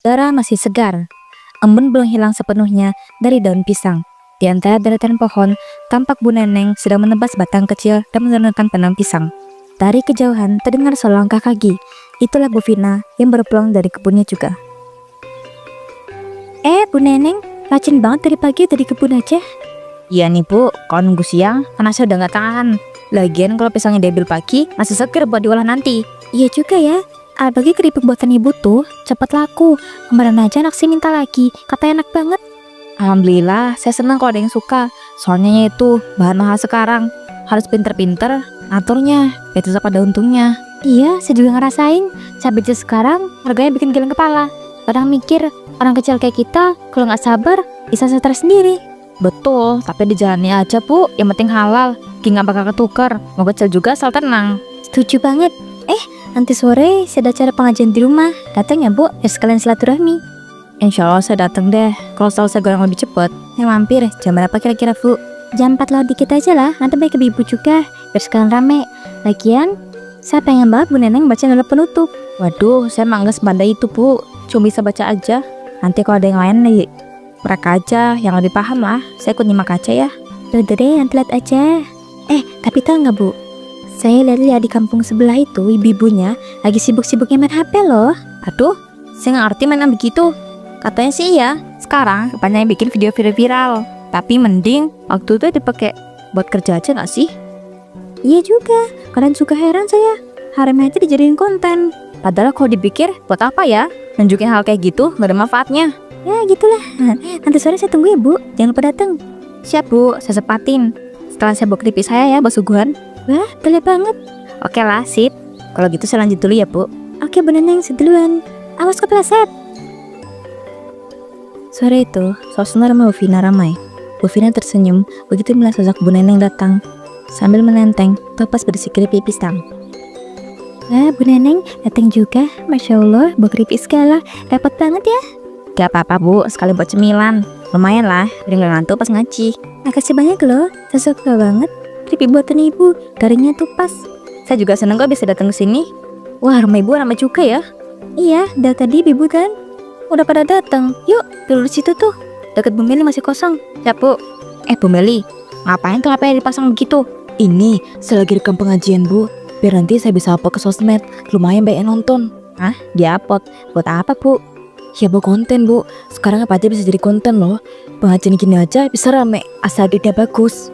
Udara masih segar. Embun belum hilang sepenuhnya dari daun pisang. Di antara deretan pohon, tampak Bu Neneng sedang menebas batang kecil dan menurunkan penang pisang. Dari kejauhan terdengar selangkah kaki. Itulah Bu Vina yang baru pulang dari kebunnya juga. Bu Neneng, rajin banget dari pagi dari kebun aja. Iya nih Bu, kalau nunggu siang, panasnya udah gak tahan. Lagian kalau pisangnya diambil pagi, masih seger buat diolah nanti. Iya juga ya, apalagi keripik buatan ibu tuh cepat laku. Kemarin aja anak sih minta lagi, katanya enak banget. Alhamdulillah, saya senang kalau ada yang suka. Soalnya itu bahan mahal sekarang, harus pinter-pinter aturnya, biar tetap ada untungnya. Iya, saya juga ngerasain. Cabai sekarang harganya bikin geleng kepala. Kadang mikir, orang kecil kayak kita kalau nggak sabar bisa stres sendiri. Betul, tapi dijalani aja Bu, yang penting halal. Ki nggak bakal ketukar, mau kecil juga asal tenang. Setuju banget. Nanti sore saya ada acara pengajian di rumah. Datang ya Bu, ya sekalian silaturahmi. Insya Allah saya datang deh. Kalau tahu saya goreng lebih cepet. Mampir, jam berapa kira-kira Bu? Jam 4 lewat dikit aja lah, nanti baik ke ibu juga, biar sekalian rame. Lagian, saya pengen banget Bu Neneng baca doa penutup. Waduh, saya mah nggak sepandai itu Bu, cuma bisa baca aja. Nanti kalau ada yang lain nih, mereka aja yang lebih paham lah. Saya ikut nyimak aja ya. Udah deh, nanti lihat aja. Tapi tahu nggak Bu? Saya lihat di kampung sebelah itu ibu-ibunya lagi sibuk-sibuknya main HP loh. Aduh, saya nggak ngerti mainan begitu. Katanya sih ya, sekarang banyak yang bikin video viral. Tapi mending waktu itu dipakai buat kerja aja nggak sih? Iya juga, kadang suka heran saya. Harem aja dijadiin konten. Padahal kalau dipikir, buat apa ya? Nunjukin hal kayak gitu, nggak ada manfaatnya. Ya gitulah. Nanti sore saya tunggu ya Bu, jangan lupa datang. Siap Bu, saya sepatin. Setelah saya bawa keripik saya ya, Bos Suguhan. Wah, boleh banget. Oke lah, sip. Kalau gitu saya lanjut dulu ya Bu. Oke Bu Neneng, seduluan. Awas kepleset. Sore itu, suasana rumah Bu Vina ramai. Bu Vina tersenyum begitu melihat sosok Bu Neneng datang, sambil menenteng topas berisi keripik pisang. Wah, Bu Neneng datang juga. Masya Allah, bawa keripik segala. Repot banget ya. Gak apa-apa Bu, sekali buat cemilan. Lumayan lah, biar gak ngantuk pas ngaji. Makasih banyak loh, saya suka banget. Keripik buatan ibu, garingnya tuh pas. Saya juga seneng kok bisa datang ke sini. Wah, rumah ibu ramai juga ya. Iya, dari tadi ibu kan udah pada datang. Yuk, dulu situ tuh. Dekat Bu Meli masih kosong. Siap Bu. Bu Meli, ngapain tuh HP dipasang begitu? Ini, saya lagi rekam pengajian Bu. Biar nanti saya bisa upload ke sosmed. Lumayan banyak yang nonton. Hah? Di-upload? Buat apa Bu? Ya buat konten Bu. Sekarang apa aja bisa jadi konten loh. Pengajian gini aja bisa rame, asal editnya bagus.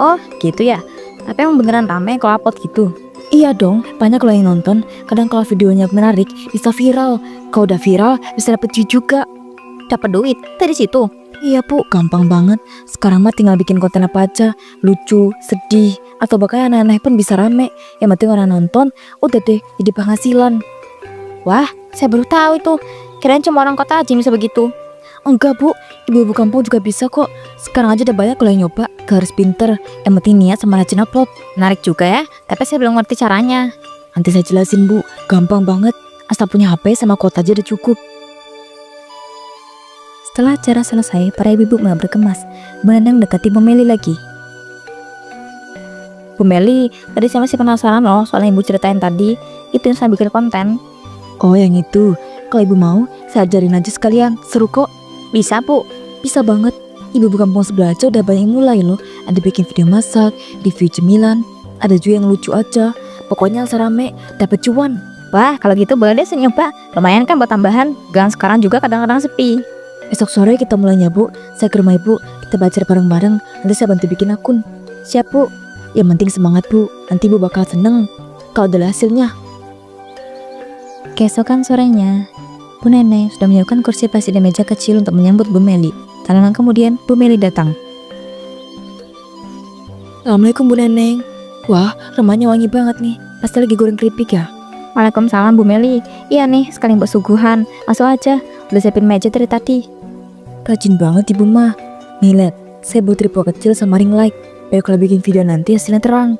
Oh gitu ya, tapi emang beneran rame kalau upload gitu? Iya dong, banyak loh yang nonton. Kadang kalau videonya menarik, bisa viral. Kalau udah viral, bisa dapet view juga. Dapat duit dari situ? Iya Bu, gampang banget. Sekarang mah tinggal bikin konten apa aja, lucu, sedih, atau bahkan aneh-aneh pun bisa rame. Yang penting orang nonton, udah deh jadi penghasilan. Wah, saya baru tahu itu. Kirain cuma orang kota aja yang bisa begitu. Enggak Bu, ibu-ibu kampung juga bisa kok. Sekarang aja udah banyak loh yang nyoba. Gak harus pinter, yang penting niat sama rajin upload. Menarik juga ya, tapi saya belum ngerti caranya. Nanti saya jelasin Bu, gampang banget. Asal punya HP sama kuota aja udah cukup. Setelah acara selesai, para ibu-ibu mulai berkemas. Bu Neneng mendekati Bu Meli lagi. Bu Meli, tadi saya masih penasaran loh soal yang ibu ceritain tadi. Itu yang saya bikin konten. Oh yang itu, kalau ibu mau, saya ajarin aja sekalian, seru kok. Bisa Bu, bisa banget. Ibu kampung sebelah aja udah banyak yang mulai loh. Ada bikin video masak, review cemilan, ada juga yang lucu aja. Pokoknya asal rame, dapet cuan. Wah, kalau gitu boleh deh saya nyoba. Lumayan kan buat tambahan. Gang sekarang juga kadang-kadang sepi. Esok sore kita mulainya Bu. Saya ke rumah ibu, kita belajar bareng-bareng. Nanti saya bantu bikin akun. Siap Bu. Yang penting semangat Bu. Nanti ibu bakal seneng kalau ada hasilnya. Keesokan sorenya, Bu Neneng sudah menyiapkan kursi plastik dan meja kecil untuk menyambut Bu Meli. Tak lama kemudian, Bu Meli datang. Assalamualaikum Bu Neneng. Wah, rumahnya wangi banget nih. Pasti lagi goreng keripik ya? Waalaikumsalam Bu Meli. Iya nih, sekalian buat suguhan. Masuk aja, udah siapin meja dari tadi. Rajin banget Ibu mah. Nih lihat, saya buat tripod kecil sama ring light. Biar kalau bikin video nanti hasilnya terang.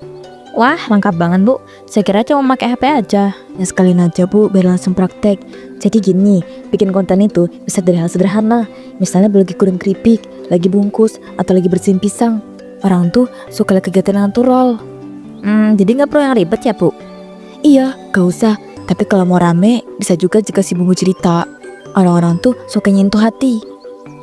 Wah, lengkap banget Bu. Saya kira cuma pakai HP aja. Ya sekalian aja Bu, biar langsung praktek. Jadi gini, bikin konten itu bisa dari hal sederhana. Misalnya lagi goreng keripik, lagi bungkus, atau lagi bersihin pisang. Orang tuh suka lihat kegiatan natural. Jadi gak perlu yang ribet ya Bu? Iya, gak usah. Tapi kalau mau rame, bisa juga jika si bumbu cerita. Orang-orang tuh suka nyentuh hati.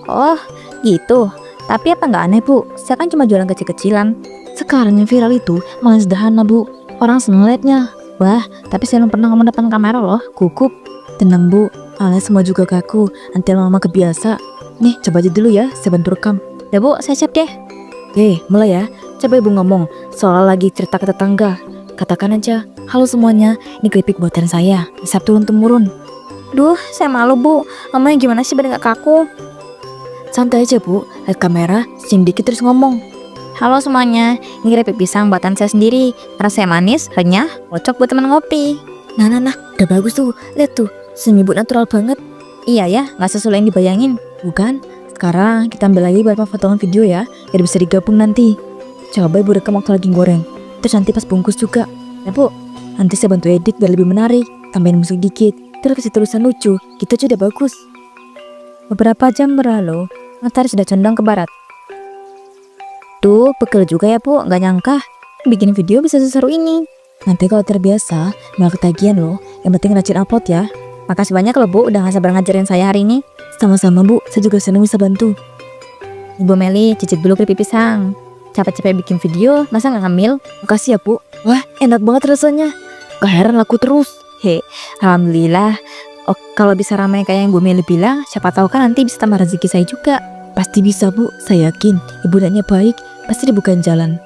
Oh, gitu. Tapi apa nggak aneh, Bu? Saya kan cuma jualan kecil-kecilan. Sekarang yang viral itu malah sederhana, Bu. Orang seneng liatnya. Wah, tapi saya belum pernah ngomong depan kamera loh, gugup. Tenang, Bu. Alias semua juga kaku. Nanti lama kebiasa. Nih, coba aja dulu ya, saya bantu rekam. Ya, Bu, saya siap deh. Mulai ya. Coba Ibu ngomong, soal lagi cerita ke tetangga. Katakan aja, halo semuanya, ini keripik buatan saya, resep turun-temurun. Duh, saya malu, Bu. Ngomongnya gimana sih biar gak kaku? Santai aja, Bu. Lihat kamera, senyum dikit terus ngomong. Halo semuanya, ini keripik pisang buatan saya sendiri. Rasanya manis, renyah, cocok buat teman ngopi. Nah, udah bagus tuh. Lihat tuh, senyum Ibu natural banget. Iya ya, gak sesuai yang dibayangin. Bukan? Sekarang kita ambil lagi beberapa potongan video ya, biar bisa digabung nanti. Coba Ibu rekam waktu lagi goreng. Terus nanti pas bungkus juga. Ya, Bu. Nanti saya bantu edit biar lebih menarik. Tambahin musik dikit. Terus kasih tulisan lucu. Gitu aja udah bagus. Beberapa jam berlalu, matahari sudah condong ke barat. Tuh, pegel juga ya, Bu. Gak nyangka bikin video bisa seseru ini. Nanti kalau terbiasa, malah ketagihan loh. Yang penting rajin upload ya. Makasih banyak loh, Bu, udah gak sabar ngajarin saya hari ini. Sama-sama, Bu. Saya juga senang bisa bantu. Ibu Meli, cicip dulu keripik pisang. Capek-capek bikin video, masa gak ngambil? Makasih ya, Bu. Wah, enak banget rasanya. Gak heran laku terus. Alhamdulillah. Oh, kalau bisa ramai kayak yang Bu Meli bilang, siapa tahu kan nanti bisa tambah rezeki saya juga. Pasti bisa, Bu. Saya yakin. Ibu niatnya baik. Pasti dibukain jalan.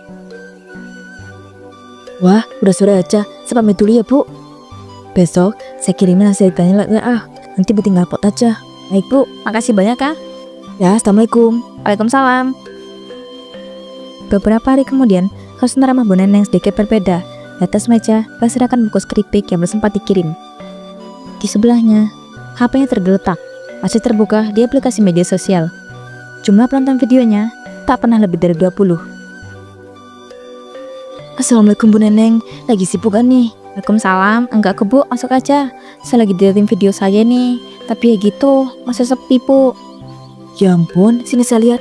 Wah, udah sore aja. Saya pamit dulu ya, Bu. Besok saya kirimin hasil ditanya WA. Nanti Bu tinggal upload aja. Baik, Bu. Makasih banyak, Kak. Ya, Assalamualaikum. Waalaikumsalam. Beberapa hari kemudian, suasana ramah Bu Neneng sedikit berbeda. Di atas meja, berserakan bungkus keripik yang belum sempat dikirim. Di sebelahnya, HP-nya tergeletak. Masih terbuka di aplikasi media sosial. Jumlah penonton videonya tak pernah lebih dari 20. Assalamualaikum Bu Neneng, lagi sibuk kan nih? Waalaikumsalam, enggak ke Bu, masuk aja. Saya lagi editing video saya nih. Tapi ya gitu, masih sepi Bu. Ya ampun, sini saya lihat.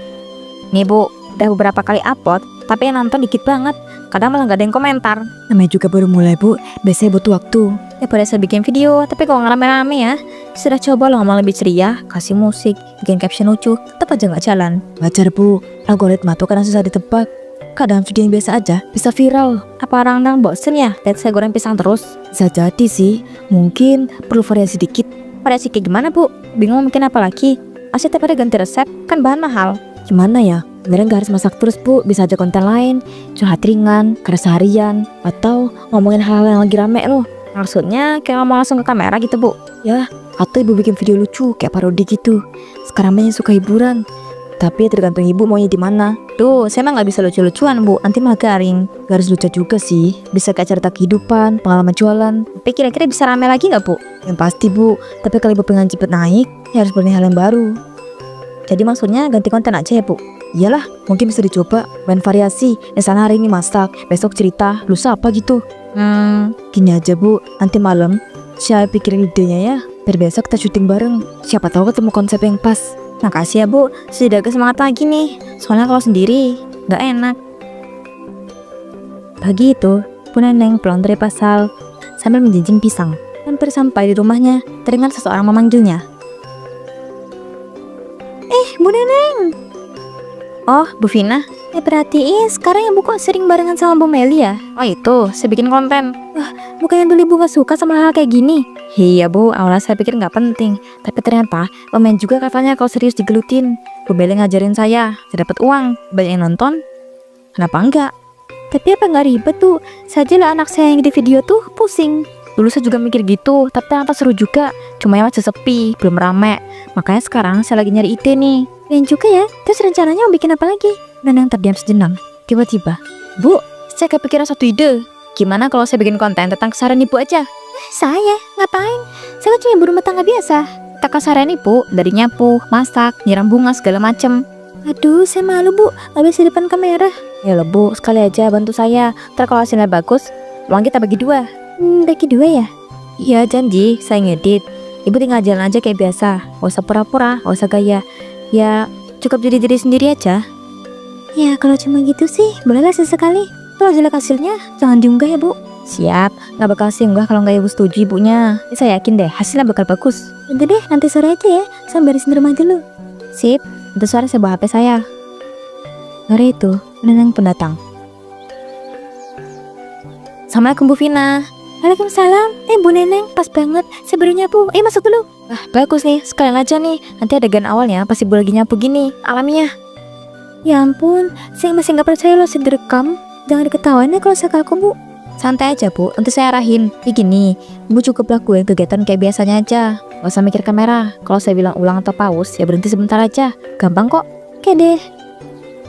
Nih Bu, udah beberapa kali upload, tapi yang nonton dikit banget. Kadang malah gak ada yang komentar. Namanya juga baru mulai Bu, biasanya butuh waktu. Ya pada saya bikin video, tapi kalau nggak rame-rame ya. Sudah coba loh ngomong lebih ceria, kasih musik, bikin caption lucu, tetap aja gak jalan. Wajar Bu, algoritma tuh kadang susah ditebak. Kadang video yang biasa aja bisa viral. Apa orang-orang bosen ya lihat saya goreng pisang terus? Bisa jadi sih, mungkin perlu variasi dikit. Variasi kayak gimana Bu? Bingung mungkin apa lagi? Masih tiap hari ganti resep, kan bahan mahal. Gimana ya? Beneran gak harus masak terus Bu, bisa aja konten lain, curhat ringan, karya seharian, atau ngomongin hal-hal yang lagi rame loh. Maksudnya kayak ngomong langsung ke kamera gitu Bu? Ya, atau Ibu bikin video lucu kayak parodi gitu. Sekarang banyak suka hiburan. Tapi tergantung Ibu maunya di mana. Tuh, saya mah gak bisa lucu-lucuan Bu, nanti malah garing. Gak harus lucu juga sih, bisa kayak cerita kehidupan, pengalaman jualan. Tapi kira-kira bisa rame lagi gak Bu? Yang pasti Bu, tapi kalau Ibu pengen cepet naik, ya harus beli hal yang baru. Jadi maksudnya ganti konten aja ya Bu? Iyalah, mungkin bisa dicoba, main variasi. Misalnya hari ini masak, besok cerita, lusa apa gitu. Gini aja Bu, nanti malam saya pikirin idenya ya, biar besok kita syuting bareng. Siapa tahu ketemu konsep yang pas. Makasih ya Bu, sudah agak semangat lagi nih. Soalnya kalau sendiri gak enak. Pagi itu, Bu Neneng pulang dari pasar sambil menjinjing pisang. Hampir sampai di rumahnya, terdengar seseorang memanggilnya. Bu Neneng. Oh, Bu Vina. Perhatiin sekarang Ibu kok sering barengan sama Bu Meli ya? Oh itu, saya bikin konten. Wah, bukannya dulu Ibu gak suka sama hal kayak gini? Iya Bu, awalnya saya pikir gak penting. Tapi ternyata lumayan juga katanya kalau serius digelutin. Bu Meli ngajarin saya dapat uang, banyak yang nonton. Kenapa enggak? Tapi apa gak ribet tuh? Sajalah anak saya yang di video tuh pusing. Dulu saya juga mikir gitu, tapi ternyata seru juga. Cuma ya masih sepi, belum rame. Makanya sekarang saya lagi nyari ide nih. Dan juga ya, terus rencananya mau bikin apa lagi? Neneng terdiam sejenak. Tiba-tiba, Bu, saya kepikiran satu ide. Gimana kalau saya bikin konten tentang keseharian Ibu aja? Saya? Ngapain? Saya kan cuma ibu rumah tangga biasa. Tak keseharian Ibu, dari nyapu, masak, nyiram bunga segala macem. Aduh, saya malu Bu, gak bisa di depan kamera. Ya loh Bu, sekali aja bantu saya. Ntar kalau hasilnya bagus, uang kita bagi dua. Bagi dua ya? Iya janji, saya ngedit. Ibu tinggal jalan aja kayak biasa. Gak usah pura-pura, gak usah gaya. Ya, cukup jadi diri sendiri aja. Ya, kalau cuma gitu sih, bolehlah sesekali. Kalau jelek hasilnya, jangan diunggah ya Bu. Siap, nggak bakal singgah kalau nggak ibu setuju ibunya. Saya yakin deh hasilnya bakal bagus. Nanti deh, nanti sore aja ya. Saya beresin rumah dulu. Sip, nanti sore saya bawa HP saya. Sore itu, Neneng pun datang. Assalamualaikum Bu Vina. Waalaikumsalam. Bu Neneng, pas banget. Saya baru nyapu. Masuk dulu. Wah, bagus nih. Sekalian aja nih. Nanti adegan awalnya pasti Bu lagi nyapu gini. Alamiah. Ya ampun, saya masih nggak percaya loh saya direkam. Jangan diketawain ya kalau saya kaku, Bu. Santai aja, Bu. Nanti saya arahin. Begini, Bu cukup lakuin kegiatan kayak biasanya aja. Gak usah mikir kamera. Kalau saya bilang ulang atau pause, ya berhenti sebentar aja. Gampang kok. Oke deh.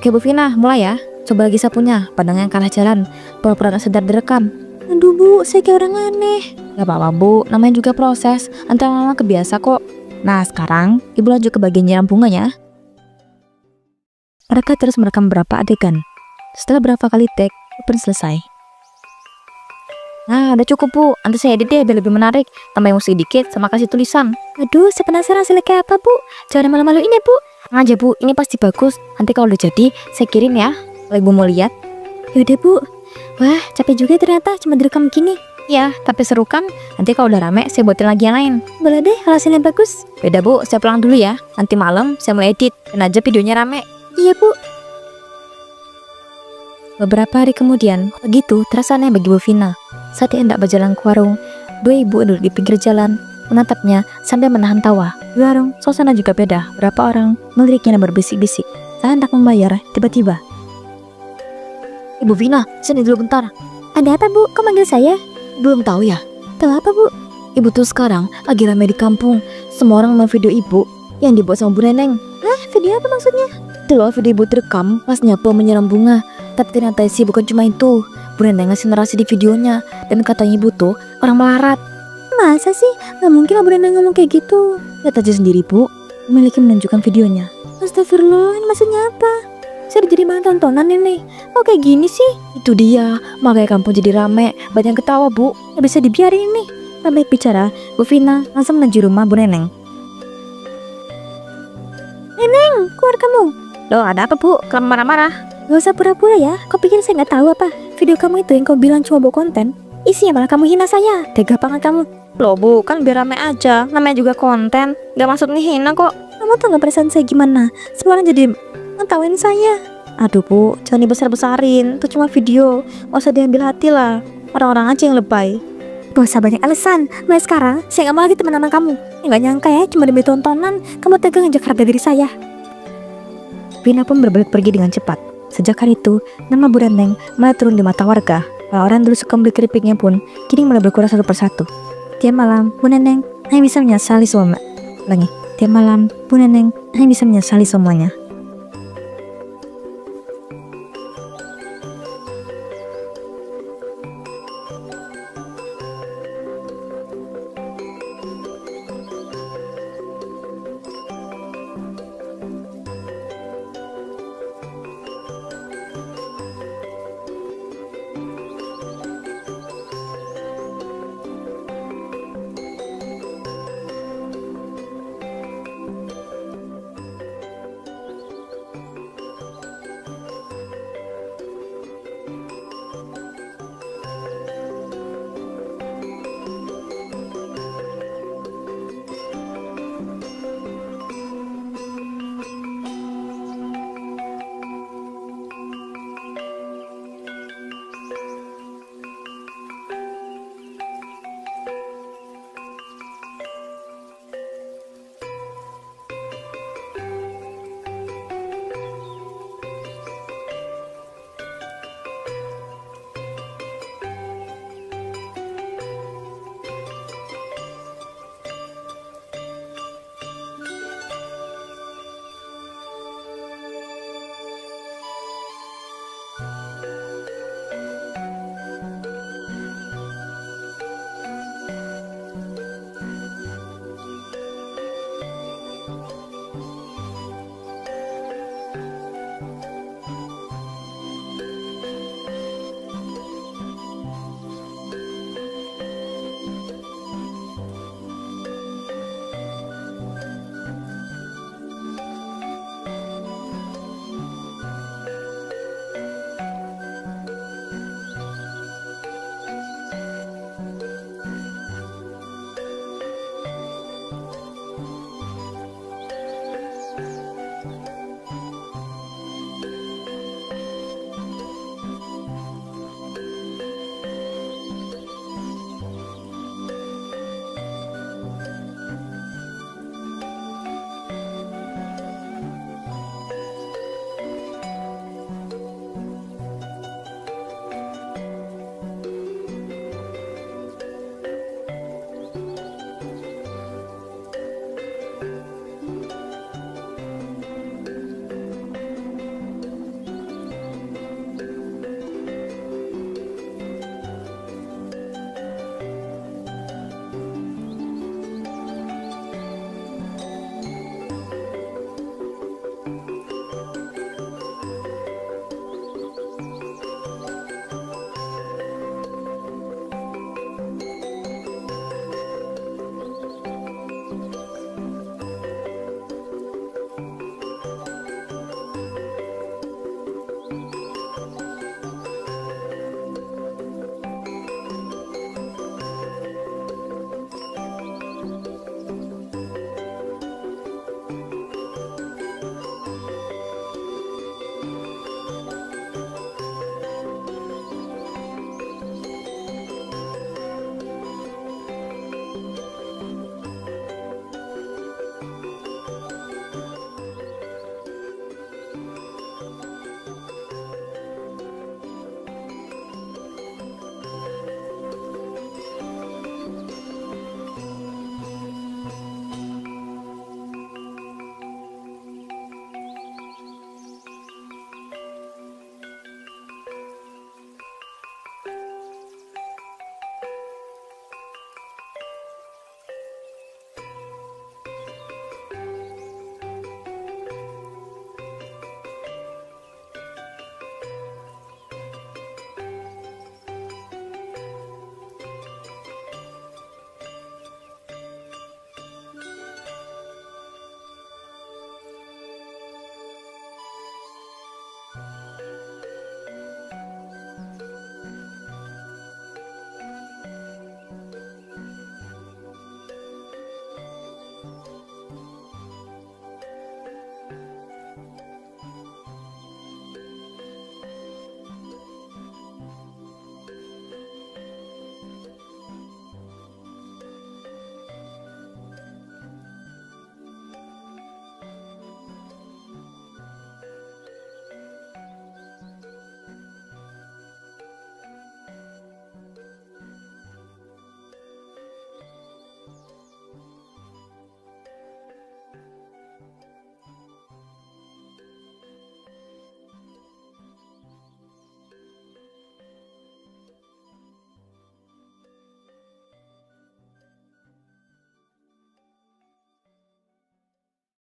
Oke Bu Vina, mulai ya. Coba lagi sapunya, pandang yang kalah jalan. Pura-pura gak sadar direkam. Aduh Bu, saya kayak orang aneh. Gak apa-apa Bu, namanya juga proses. Nanti lama-lama kebiasa kok. Nah sekarang, Ibu lanjut ke bagian nyiram bunganya. Mereka terus merekam beberapa adegan. Setelah berapa kali take, pun selesai. Nah udah cukup Bu, nanti saya edit deh biar lebih menarik. Tambahin musik dikit sama kasih tulisan. Aduh, saya penasaran hasilnya kayak apa Bu. Jangan malu-maluin ya Bu. Tenang aja Bu, ini pasti bagus. Nanti kalau udah jadi, saya kirim ya. Kalau Ibu mau lihat. Yaudah Bu. Wah, capek juga ternyata cuma direkam gini. Ya, tapi seru kan? Nanti kalau udah rame, saya buatin lagi yang lain. Boleh deh, hasilnya bagus. Beda Bu, saya pulang dulu ya. Nanti malam saya mulai edit. Dan aja videonya rame. Iya Bu. Beberapa hari kemudian, begitu terasa aneh bagi Bu Vina. Saat ia hendak berjalan ke warung, dua ibu duduk di pinggir jalan, menatapnya sambil menahan tawa. Di warung, suasana juga beda. Berapa orang meliriknya dan berbisik-bisik. Saat hendak membayar, tiba-tiba. Ibu Vina, sini dulu bentar. Ada apa Bu? Kok manggil saya? Belum tahu ya? Tahu apa Bu? Ibu tuh sekarang lagi ramai di kampung. Semua orang mau video ibu yang dibuat sama Bu Neneng. Hah? Video apa maksudnya? Itu loh video ibu terekam pas nyapu menyiram bunga. Tapi ternyata sih bukan cuma itu. Bu Neneng ngasih narasi di videonya. Dan katanya ibu tuh orang melarat. Masa sih? Gak mungkin lah Bu Neneng ngomong kayak gitu. Lihat aja sendiri Bu. Memiliki menunjukkan videonya. Astagfirullah, ini maksudnya apa? Saya jadi bahan tontonan ini. Oh kayak gini sih? Itu dia, makanya kampung jadi rame. Banyak ketawa Bu, gak bisa dibiarin ini. Baik bicara, Bu Vina langsung menuju rumah Bu Neneng. Neneng, keluar kamu. Loh ada apa Bu? Kamu marah-marah? Gak usah pura-pura ya. Kau pikir saya gak tahu apa? Video kamu itu yang kau bilang cuma bawa konten. Isinya malah kamu hina saya. Tega banget kamu. Loh Bu, kan biar rame aja. Namanya juga konten. Gak maksud nih hina kok. Kamu tau gak perasaan saya gimana? Semua orang jadi ngetawain saya. Aduh Bu, jangan dibesar-besarin. Itu cuma video. Gak usah diambil hati lah. Orang-orang aja yang lebay. Gak usah banyak alasan. Mulai sekarang saya gak mau lagi teman sama kamu. Gak nyangka ya, cuma demi tontonan kamu tega ngejek harga diri saya. Vina pun berbalik pergi dengan cepat. Sejak hari itu, nama Bu Neneng mulai turun di mata warga. Para orang dulu suka beli keripiknya pun kini mulai berkurang satu persatu. Tiap malam, Bu Neneng hanya bisa menyesali semuanya. Tiap malam, Bu Neneng hanya bisa menyesali semuanya.